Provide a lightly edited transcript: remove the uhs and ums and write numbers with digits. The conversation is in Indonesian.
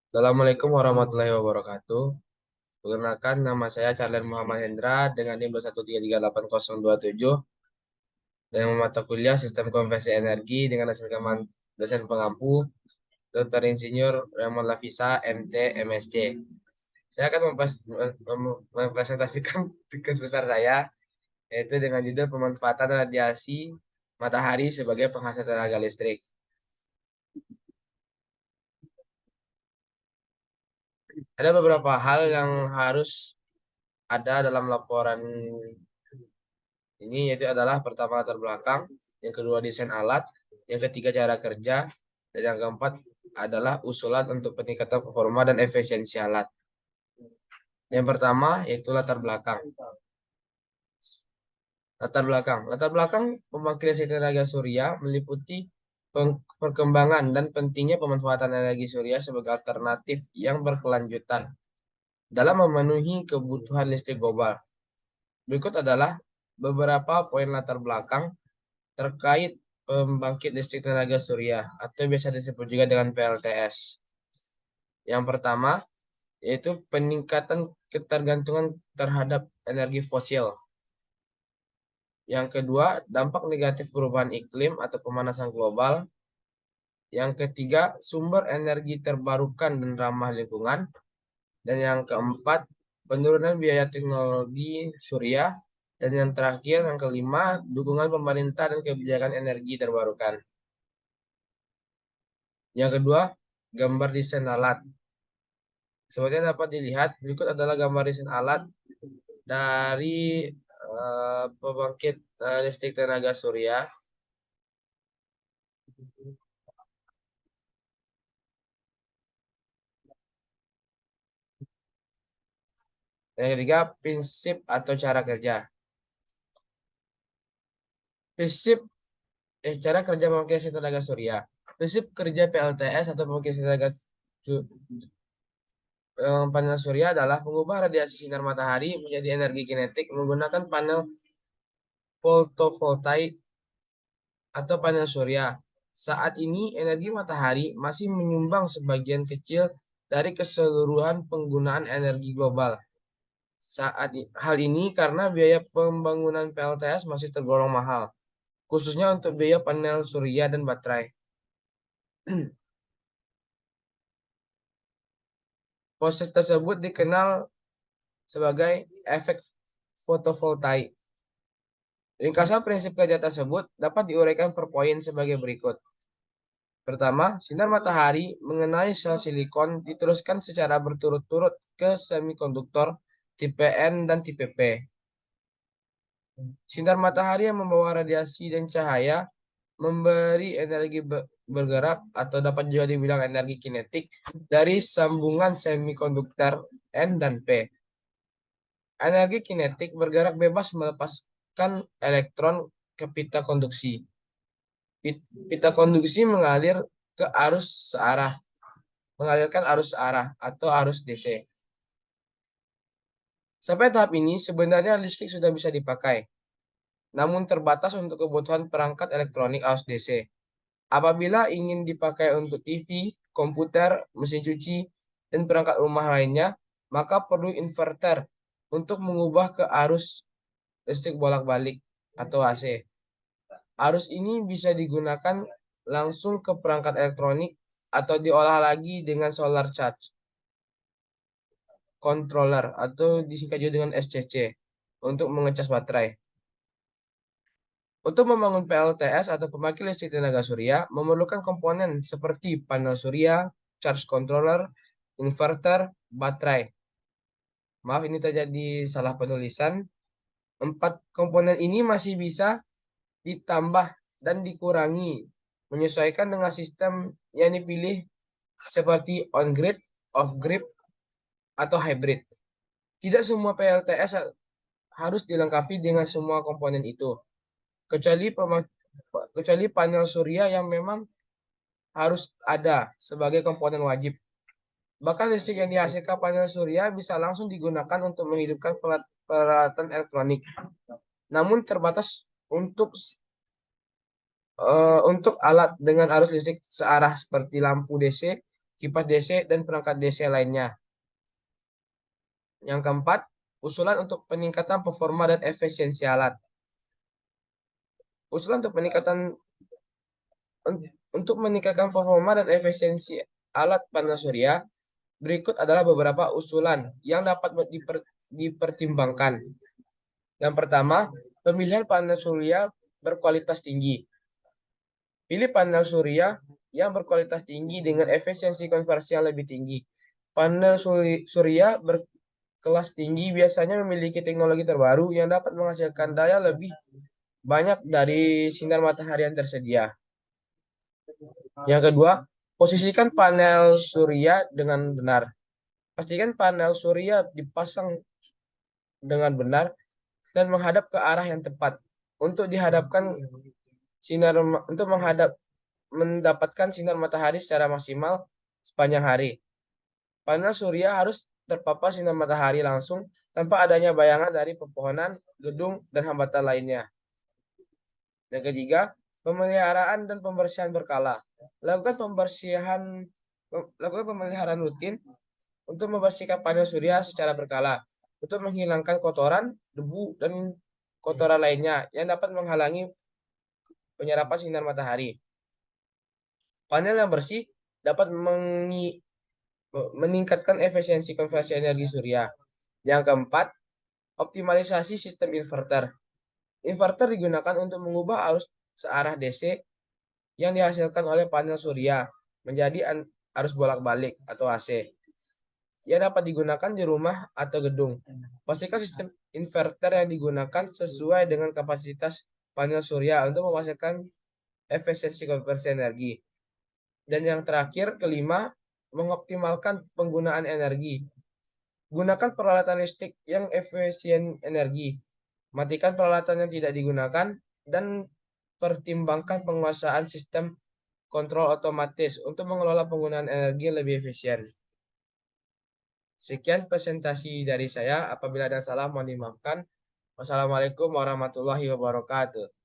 Assalamualaikum warahmatullahi wabarakatuh. Perkenalkan, nama saya Charles Muhammad Hendra dengan NIM 1338027 dengan mata kuliah Sistem Konversi Energi dengan hasil rekaman dosen pengampu Dr. Insinyur Raymond Lavisa, MT, MSc. Saya akan mempresentasikan tugas besar saya, yaitu dengan judul pemanfaatan radiasi matahari sebagai penghasil tenaga listrik. Ada beberapa hal yang harus ada dalam laporan ini, yaitu adalah pertama latar belakang, yang kedua desain alat, yang ketiga cara kerja, dan yang keempat adalah usulan untuk peningkatan performa dan efisiensi alat. Yang pertama yaitu latar belakang. Latar belakang pembangkit listrik tenaga surya meliputi perkembangan dan pentingnya pemanfaatan energi surya sebagai alternatif yang berkelanjutan dalam memenuhi kebutuhan listrik global. Berikut adalah beberapa poin latar belakang terkait pembangkit listrik tenaga surya atau biasa disebut juga dengan PLTS. Yang pertama yaitu peningkatan ketergantungan terhadap energi fosil. Yang kedua, dampak negatif perubahan iklim atau pemanasan global. Yang ketiga, sumber energi terbarukan dan ramah lingkungan. Dan yang keempat, penurunan biaya teknologi surya. Dan yang terakhir, yang kelima, dukungan pemerintah dan kebijakan energi terbarukan. Yang kedua, gambar desain alat. Seperti yang dapat dilihat, berikut adalah gambar desain alat dari pembangkit listrik tenaga surya. Yang ketiga, prinsip atau cara kerja. Prinsip cara kerja pembangkit listrik tenaga surya. Prinsip kerja PLTS atau pembangkit listrik tenaga panel surya adalah mengubah radiasi sinar matahari menjadi energi kinetik menggunakan panel fotovoltaik atau panel surya. Saat ini energi matahari masih menyumbang sebagian kecil dari keseluruhan penggunaan energi global. Hal ini karena biaya pembangunan PLTS masih tergolong mahal, khususnya untuk biaya panel surya dan baterai. Proses tersebut dikenal sebagai efek fotovoltaik. Ringkasan prinsip kerja tersebut dapat diuraikan per poin sebagai berikut. Pertama, sinar matahari mengenai sel silikon diteruskan secara berturut-turut ke semikonduktor tipe N dan tipe P. Sinar matahari yang membawa radiasi dan cahaya memberi energi bergerak atau dapat juga dibilang energi kinetik dari sambungan semikonduktor N dan P. Energi kinetik bergerak bebas melepaskan elektron ke pita konduksi. Pita konduksi mengalirkan arus searah atau arus DC. Sampai tahap ini sebenarnya listrik sudah bisa dipakai, namun terbatas untuk kebutuhan perangkat elektronik arus DC. Apabila ingin dipakai untuk TV, komputer, mesin cuci, dan perangkat rumah lainnya, maka perlu inverter untuk mengubah ke arus listrik bolak-balik atau AC. Arus ini bisa digunakan langsung ke perangkat elektronik atau diolah lagi dengan solar charge controller atau disingkat juga dengan SCC untuk mengecas baterai. Untuk membangun PLTS atau pembangkit listrik tenaga surya memerlukan komponen seperti panel surya, charge controller, inverter, baterai. Maaf, ini terjadi salah penulisan. 4 komponen ini masih bisa ditambah dan dikurangi menyesuaikan dengan sistem yang dipilih seperti on-grid, off-grid, atau hybrid. Tidak semua PLTS harus dilengkapi dengan semua komponen itu, kecuali panel surya yang memang harus ada sebagai komponen wajib. Bahkan listrik yang dihasilkan panel surya bisa langsung digunakan untuk menghidupkan peralatan elektronik, namun terbatas untuk alat dengan arus listrik searah seperti lampu DC, kipas DC, dan perangkat DC lainnya. Yang keempat, usulan untuk peningkatan performa dan efisiensi alat. Usulan untuk meningkatkan performa dan efisiensi alat panel surya, berikut adalah beberapa usulan yang dapat dipertimbangkan. Yang pertama, pemilihan panel surya berkualitas tinggi. Pilih panel surya yang berkualitas tinggi dengan efisiensi konversi yang lebih tinggi. Panel surya berkelas tinggi biasanya memiliki teknologi terbaru yang dapat menghasilkan daya lebih banyak dari sinar matahari yang tersedia. Yang kedua, posisikan panel surya dengan benar. Pastikan panel surya dipasang dengan benar dan menghadap ke arah yang tepat untuk mendapatkan sinar matahari secara maksimal sepanjang hari. Panel surya harus terpapar sinar matahari langsung tanpa adanya bayangan dari pepohonan, gedung, dan hambatan lainnya. Yang ketiga, pemeliharaan dan pembersihan berkala. Lakukan pemeliharaan rutin untuk membersihkan panel surya secara berkala untuk menghilangkan kotoran, debu, dan kotoran lainnya yang dapat menghalangi penyerapan sinar matahari. Panel yang bersih dapat meningkatkan efisiensi konversi energi surya. Yang keempat, optimalisasi sistem inverter. Inverter digunakan untuk mengubah arus searah DC yang dihasilkan oleh panel surya menjadi arus bolak-balik atau AC. Ia dapat digunakan di rumah atau gedung. Pastikan sistem inverter yang digunakan sesuai dengan kapasitas panel surya untuk menghasilkan efisiensi konversi energi. Dan yang terakhir, kelima, mengoptimalkan penggunaan energi. Gunakan peralatan listrik yang efisien energi. Matikan peralatan yang tidak digunakan dan pertimbangkan penguasaan sistem kontrol otomatis untuk mengelola penggunaan energi lebih efisien. Sekian presentasi dari saya. Apabila ada salah, mohon dimaafkan. Wassalamualaikum warahmatullahi wabarakatuh.